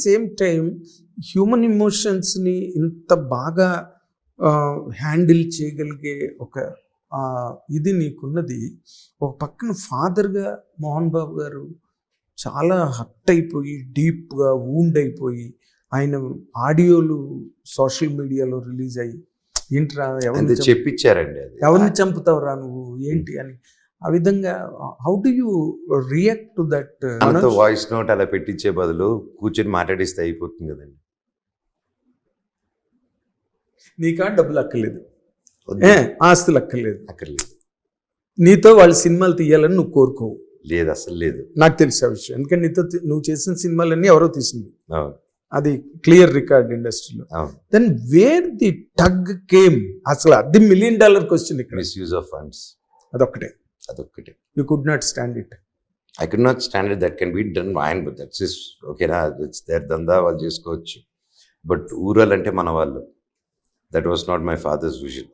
Same time human ఎమోషన్స్ని ఇంత బాగా హ్యాండిల్ చేయగలిగే ఒక ఇది నీకున్నది. ఒక పక్కన ఫాదర్గా మోహన్ బాబు గారు చాలా హర్ట్ అయిపోయి డీప్గా వూండ్ అయిపోయి ఆయన ఆడియోలు సోషల్ మీడియాలో రిలీజ్ అయ్యి ఏంట్రా ఎవరిని చెప్పించారండి, ఎవరిని చంపుతావురా నువ్వు ఏంటి అని. ఆ విధంగా how do you react to that? Voice note అలా పెట్టించే బదులు కూర్చొని మాట్లాడిస్తే అయిపోతుంది కదండి. నీకా డబ్బులు అక్కర్లేదు, ఆస్తులు అక్కర్లేదు, నీతో వాళ్ళు సినిమాలు తీయాలని నువ్వు కోరుకోవు. లేదు, అసలు లేదు. నాకు తెలిసే విషయం, ఎందుకంటే నీతో నువ్వు చేసిన సినిమాలన్నీ ఎవరో తీసింది, అది క్లియర్ రికార్డ్ ఇండస్ట్రీలో. Then where the tug came, అసలు అది $1 million క్వశ్చన్ ఇక్కడ. మిస్యూజ్ ఆఫ్ ఫండ్స్, అదొక్కటే. You could not stand it. I could not stand it. That can be done fine, but that's is ఓకేనా, ఇట్స్ దేర్ దందా, వాళ్ళు చేసుకోవచ్చు. But ఊరాలంటే మన వాళ్ళు. That was not my father's vision.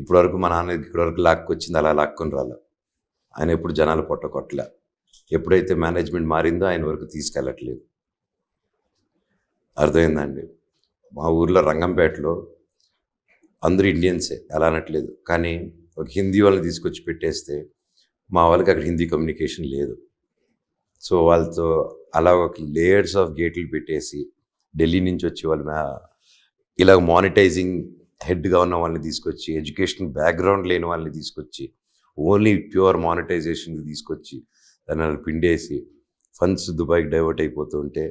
ఇప్పటి వరకు మా నాన్న ఇక్కడి వరకు లాక్కొచ్చింది, అలా లాక్కొని రాలే. ఆయన ఎప్పుడు జనాలు పొట్టకొట్టలే. ఎప్పుడైతే మేనేజ్మెంట్ మారిందో ఆయన వరకు తీసుకెళ్ళట్లేదు. అర్థమైందండి. మా ఊర్లో రంగంపేటలో అందరూ ఇండియన్సే, అలా అనట్లేదు, కానీ ఒక హిందీ వాళ్ళని తీసుకొచ్చి పెట్టేస్తే మా వాళ్ళకి అక్కడ హిందీ కమ్యూనికేషన్ లేదు. సో వాళ్ళతో అలా ఒక లేయర్స్ ఆఫ్ గేట్లు పెట్టేసి ఢిల్లీ నుంచి వచ్చి వాళ్ళు ఇలా మానిటైజింగ్ హెడ్గా ఉన్న వాళ్ళని తీసుకొచ్చి, ఎడ్యుకేషన్ బ్యాక్గ్రౌండ్ లేని వాళ్ళని తీసుకొచ్చి, ఓన్లీ ప్యూర్ మానిటైజేషన్కి తీసుకొచ్చి దాన్ని పిండేసి ఫండ్స్ దుబాయ్కి డైవర్ట్ అయిపోతుంటే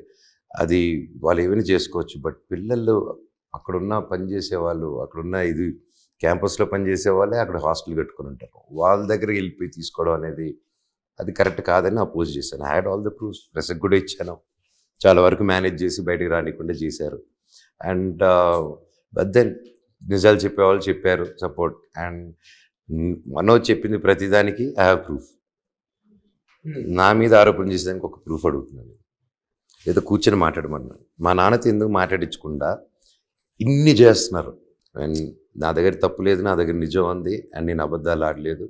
అది వాళ్ళు ఏమైనా చేసుకోవచ్చు. బట్ పిల్లలు అక్కడున్న పనిచేసే వాళ్ళు, అక్కడున్న ఇది క్యాంపస్లో పనిచేసే వాళ్ళే అక్కడ హాస్టల్ కట్టుకుని ఉంటారు. వాళ్ళ దగ్గరికి వెళ్ళిపోయి తీసుకోవడం అనేది అది కరెక్ట్ కాదని అపోజ్ చేశాను. I had all the proofs, ప్రెస్కి కూడా ఇచ్చాను. చాలా వరకు మేనేజ్ చేసి బయటకు రానికుండా చేశారు. అండ్ బట్ దెన్ నిజాలు చెప్పేవాళ్ళు చెప్పారు సపోర్ట్. అండ్ మనోజ్ చెప్పింది ప్రతిదానికి ఐ హ్యావ్ ప్రూఫ్. నా మీద ఆరోపణ చేసేదానికి ఒక ప్రూఫ్ అడుగుతున్నాను, ఏదో కూర్చొని మాట్లాడమన్నాను. మా నాన్నతో ఎందుకు మాట్లాడించకుండా ఇన్ని చేస్తున్నారు. అండ్ నా దగ్గర తప్పు లేదు, నా దగ్గర నిజం ఉంది, అండ్ నేను అబద్ధాలు ఆడలేదు,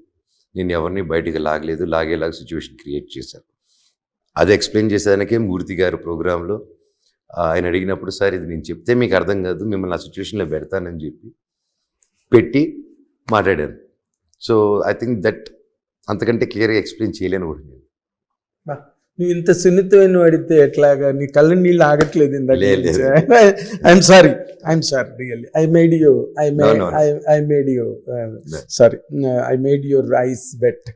నేను ఎవరిని బయటికి లాగలేదు, లాగేలాగా సిచ్యువేషన్ క్రియేట్ చేశారు. అది ఎక్స్ప్లెయిన్ చేసేదానికే మూర్తి గారు ప్రోగ్రాంలో ఆయన అడిగినప్పుడు, సార్ ఇది నేను చెప్తే మీకు అర్థం కాదు, మిమ్మల్ని ఆ సిచ్యువేషన్లో పెడతానని చెప్పి పెట్టి మాట్లాడాను. సో ఐ థింక్ దట్ అంతకంటే క్లియర్గా ఎక్స్ప్లెయిన్ చేయలేను కూడా నేను. నువ్వు ఇంత సున్నితమైన వాడితే ఎట్లాగా? నీ కళ్ళ నీళ్ళు ఆగట్లేదు. I'm sorry really I made your eyes wet.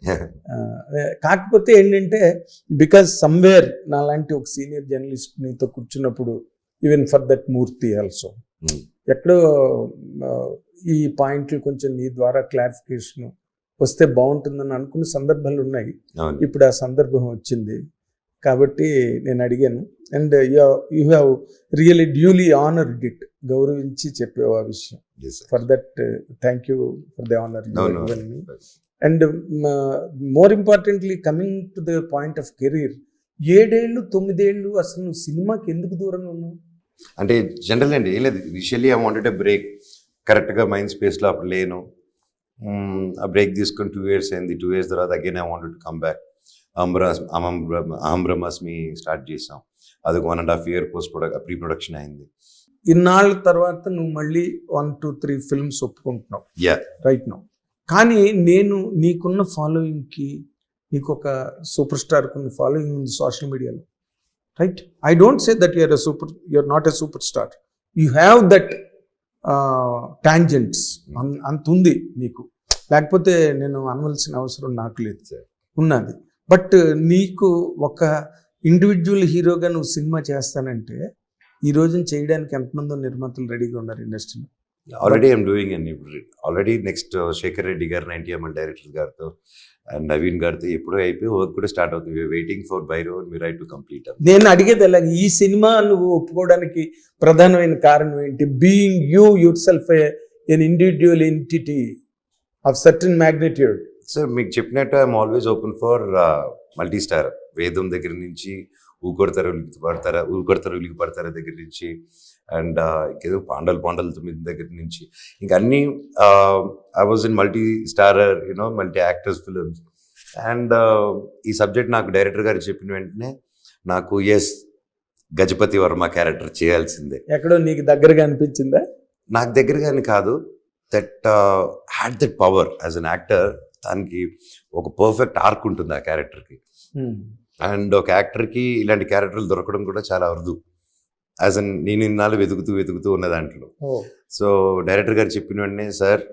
కాకపోతే ఏంటంటే బికాస్ సమ్వేర్ నా లాంటి ఒక సీనియర్ జర్నలిస్ట్ నీతో కూర్చున్నప్పుడు, even for that Murthy also, ఎక్కడో ఈ పాయింట్లు కొంచెం నీ ద్వారా క్లారిఫికేషన్ వస్తే బాగుంటుందని అనుకున్న సందర్భాలు ఉన్నాయి. ఇప్పుడు ఆ సందర్భం వచ్చింది కాబట్టి నేను అడిగాను. And you have really duly honoured it, గౌరవించి చెప్పావు ఆ విషయం. For that thank you for the honour. And more importantly coming to the point of career, 7 ఏళ్ళు 9 ఏళ్ళు అసలు నువ్వు సినిమాకి ఎందుకు దూరంగా ఉన్నావు? అంటే జనరల్ అండి, ఏం లేదు, initially I wanted a break. కరెక్ట్గా మైండ్ స్పేస్లో అప్పుడు లేను. ఆ బ్రేక్ తీసుకొని 2 years అయింది. 2 years తర్వాత again I wanted to come back. అహం బ్రహ్మాస్మి స్టార్ట్ చేసాం. అది 1.5 year ప్రీ ప్రొడక్షన్ అయింది. ఇన్నాళ్ళ తర్వాత నువ్వు మళ్ళీ 1, 2, 3 ఫిల్మ్స్ ఒప్పుకుంటున్నావు రైట్ నౌ. కానీ నేను నీకున్న ఫాలోయింగ్కి, నీకు ఒక సూపర్ స్టార్కి ఉన్న ఫాలోయింగ్ ఉంది సోషల్ మీడియాలో, right? I don't say that you're not a super star. You have that tangents, అంత ఉంది నీకు, లేకపోతే నేను అనవలసిన అవసరం నాకు లేదు, ఉన్నది. బట్ నీకు ఒక ఇండివిజువల్ హీరోగా నువ్వు సినిమా చేస్తానంటే ఈ రోజున చేయడానికి ఎంతమందో నిర్మాతలు రెడీగా ఉన్నారు ఇండస్ట్రీలో. ఆల్రెడీ ఐఎమ్ డూయింగ్ అండి. ఆల్రెడీ నెక్స్ట్ శేఖర్ రెడ్డి గారు, 90 డైరెక్టర్ గారితో అండ్ నవీన్ గారితో ఎప్పుడో అయిపోయి వర్క్ కూడా స్టార్ట్ అవుతుంది. Waiting for Bhairav and Mirai to complete. నేను అడిగేది అలాగే, ఈ సినిమా నువ్వు ఒప్పుకోవడానికి ప్రధానమైన కారణం ఏంటి? Being your self an individual entity of certain magnitude. Sir మీకు చెప్పినట్టు I'm always open for multi star. వేదం దగ్గర నుంచి ఊకొడతారు ఉలికి పడతారా దగ్గర నుంచి, అండ్ ఇంకేదో పాండలు 9 దగ్గర నుంచి, ఇంకా అన్నీ I was in multi starrer multi actors films. And ఈ సబ్జెక్ట్ నాకు డైరెక్టర్ గారు చెప్పిన వెంటనే నాకు ఎస్ గజపతి వర్మ క్యారెక్టర్ చేయాల్సిందే. ఎక్కడో నీకు దగ్గరగా అనిపించిందా? నాకు దగ్గరగాని కాదు, that had that power as an actor. దానికి ఒక పర్ఫెక్ట్ ఆర్క్ ఉంటుంది ఆ క్యారెక్టర్కి. అండ్ ఒక యాక్టర్కి ఇలాంటి క్యారెక్టర్లు దొరకడం కూడా చాలా అరుదు. యాజ్ అన్ నేను ఇన్నాళ్ళు వెతుకుతూ ఉన్న దాంట్లో. సో డైరెక్టర్ గారు చెప్పిన వెంటనే సార్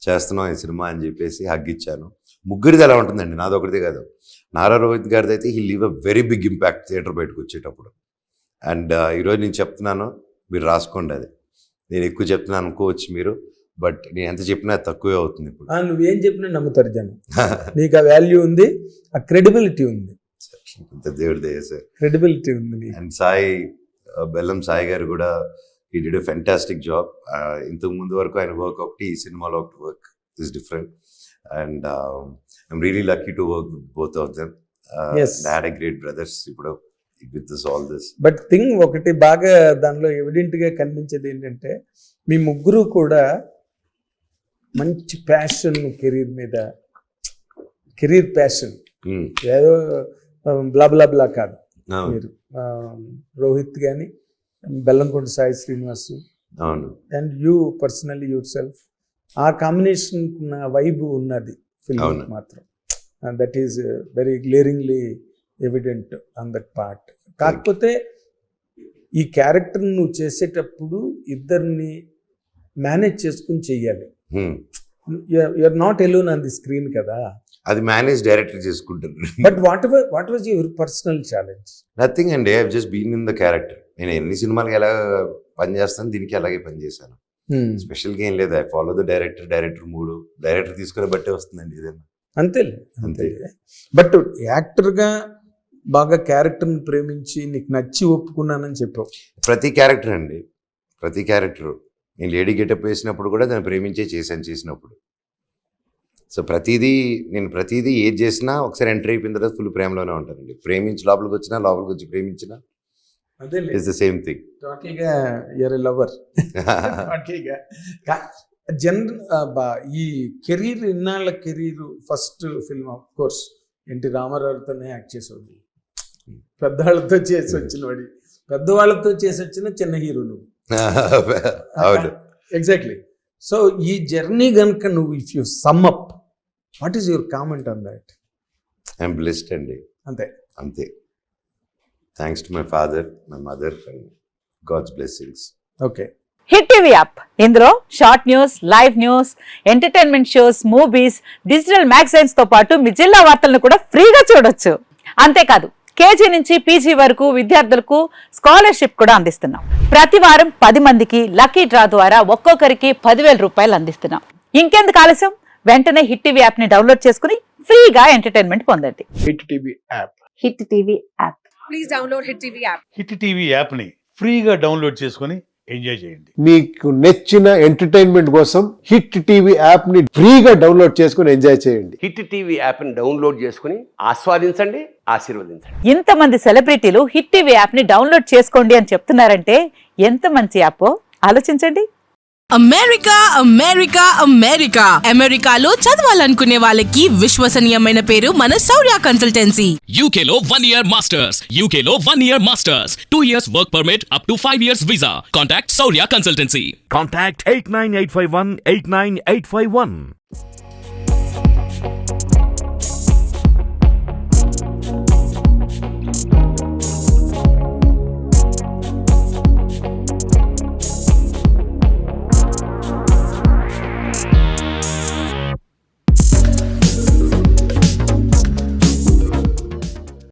చేస్తున్నాం ఈ సినిమా అని చెప్పేసి హగ్ ఇచ్చాను. ముగ్గురిది అలా ఉంటుందండి, నాది ఒకటిదే కాదు. నారా రోహిత్ గారిది అయితే he leave a very big impact theatre బయటకు వచ్చేటప్పుడు. అండ్ ఈరోజు నేను చెప్తున్నాను, మీరు రాసుకోండి. అది నేను ఎక్కువ చెప్తున్నాను అనుకోవచ్చు మీరు, బట్ నేను ఎంత చెప్పినా తక్కువే అవుతుంది. ఇప్పుడు నువ్వేం చెప్పినా నమ్ముతారు జనం. నీకు ఆ వాల్యూ ఉంది, ఆ క్రెడిబిలిటీ ఉంది. దేవుడి దయ సార్, క్రెడిబిలిటీ ఉంది. అండ్ సాయి బెల్లం సాయి గారు కూడా he did a fantastic job. ఇంతకు ముందు వరకు ఆయన వర్క్ ఒకటి, ఈ సినిమాలో ఒకటి work is different. And I'm really lucky to work with both of them. Had a great brothers. ఇప్పుడు with this all this but thing ఒకటి బాగా దానిలో ఎవిడెంట్ గా కనిపించేది ఏంటంటే మీ ముగ్గురు కూడా మంచి ప్యాషన్ కెరీర్ మీద, కెరీర్ ప్యాషన్, ఏదో బ్లా బ్లా బ్లా కాదు. మీరు రోహిత్ కానీ, Bellamkonda Sai Srinivas and you personally yourself, ఆ కాంబినేషన్ వైబ్ ఉన్నది ఫిల్మ్ మాత్రం. That is very glaringly evident on that part. కాకపోతే ఈ క్యారెక్టర్ నువ్వు చేసేటప్పుడు ఇద్దరిని మేనేజ్ చేసుకుని చెయ్యాలి. You're not alone on the screen కదా, అది మేనేజ్ డైరెక్టర్ చేసుకుంటారు. But what was your personal challenge? Nothing అండి, I have just been in the character. నేను ఎన్ని సినిమాలకి ఎలా పనిచేస్తాను, దీనికి అలాగే పనిచేశాను. స్పెషల్గా ఏం లేదు. ఐ ఫాలో ద డైరెక్టర్ మూడు, డైరెక్టర్ తీసుకునే బట్టే వస్తుందండి ఏదైనా. అంతే. బట్ యాక్టర్గా బాగా క్యారెక్టర్ని ప్రేమించి నీకు నచ్చి ఒప్పుకున్నానని చెప్పావు. ప్రతి క్యారెక్టర్ అండి, ప్రతి క్యారెక్టర్. నేను లేడీ గెటప్ వేసినప్పుడు కూడా దాన్ని ప్రేమించే చేసినప్పుడు. సో నేను ప్రతిదీ ఏది చేసినా ఒకసారి ఎంటర్ అయిపోయిన తర్వాత ఫుల్ ప్రేమలోనే ఉంటానండి. ప్రేమించి లోపలికి వచ్చి ప్రేమించినా ఇట్స్ ద సేమ్ థింగ్. టోటల్గా యూఆర్ ఎ లవర్. టోటల్గా ఈ కెరీర్, ఇన్నాళ్ళ career, first film of course NT రామారావుతోనే యాక్ట్ చేసేవాడు. పెద్దవాళ్ళతో చేసి వచ్చినవాడి, పెద్దవాళ్ళతో చేసి వచ్చిన చిన్న హీరో నువ్వు. ఎగ్జాక్ట్లీ. సో ఈ జర్నీ కనుక నువ్వు if you sum up, what is your comment on that? I'm blessed అండి. అంతే. Thanks to my father, my mother, God's blessings. Okay. Hit TV app, ఇందులో short news, live news, entertainment shows, movies, digital magazines తో పాటు మీ జిల్లా వార్తలను కూడా ఫ్రీగా చూడొచ్చు. అంతేకాదు కేజీ నుంచి పీజీ వరకు విద్యార్థులకు స్కాలర్షిప్ కూడా అందిస్తున్నాం. ప్రతి వారం 10 మందికి లక్కీ డ్రా ద్వారా ఒక్కొక్కరికి 10,000 రూపాయలు అందిస్తున్నాం. ఇంకెందుకు ఆలస్యం, వెంటనే హిట్ టీవీ యాప్ ని డౌన్లోడ్ చేసుకుని ఫ్రీగా ఎంటర్టైన్మెంట్ పొందండి. Hit TV app. Hit TV app. Please download hit TV app. Hit TV app ని ఫ్రీగా డౌన్లోడ్ చేసుకుని ఎంజాయ్ చేయండి. మీకు నచ్చిన ఎంటర్టైన్మెంట్ కోసం హిట్ టీవీ యాప్ ని ఫ్రీగా డౌన్లోడ్ చేసుకుని ఎంజాయ్ చేయండి. హిట్ టీవీ యాప్ ని డౌన్లోడ్ చేసుకుని ఆస్వాదించండి, ఆశీర్వదించండి. ఇంతమంది సెలబ్రిటీలు హిట్ టీవీ యాప్ ని డౌన్లోడ్ చేసుకోండి అని చెప్తున్నారంటే ఎంత మంచి యాప్ ఆలోచించండి. అమెరికాలో చదవాలనుకునే వాళ్ళకి విశ్వసనీయమైన పేరు మన శౌర్య కన్సల్టెన్సీ. UK లో 1 year masters, UK లో 1 year masters, 2 years work permit up to 5 years visa. Contact Saurya Consultancy. Contact 89851 89851.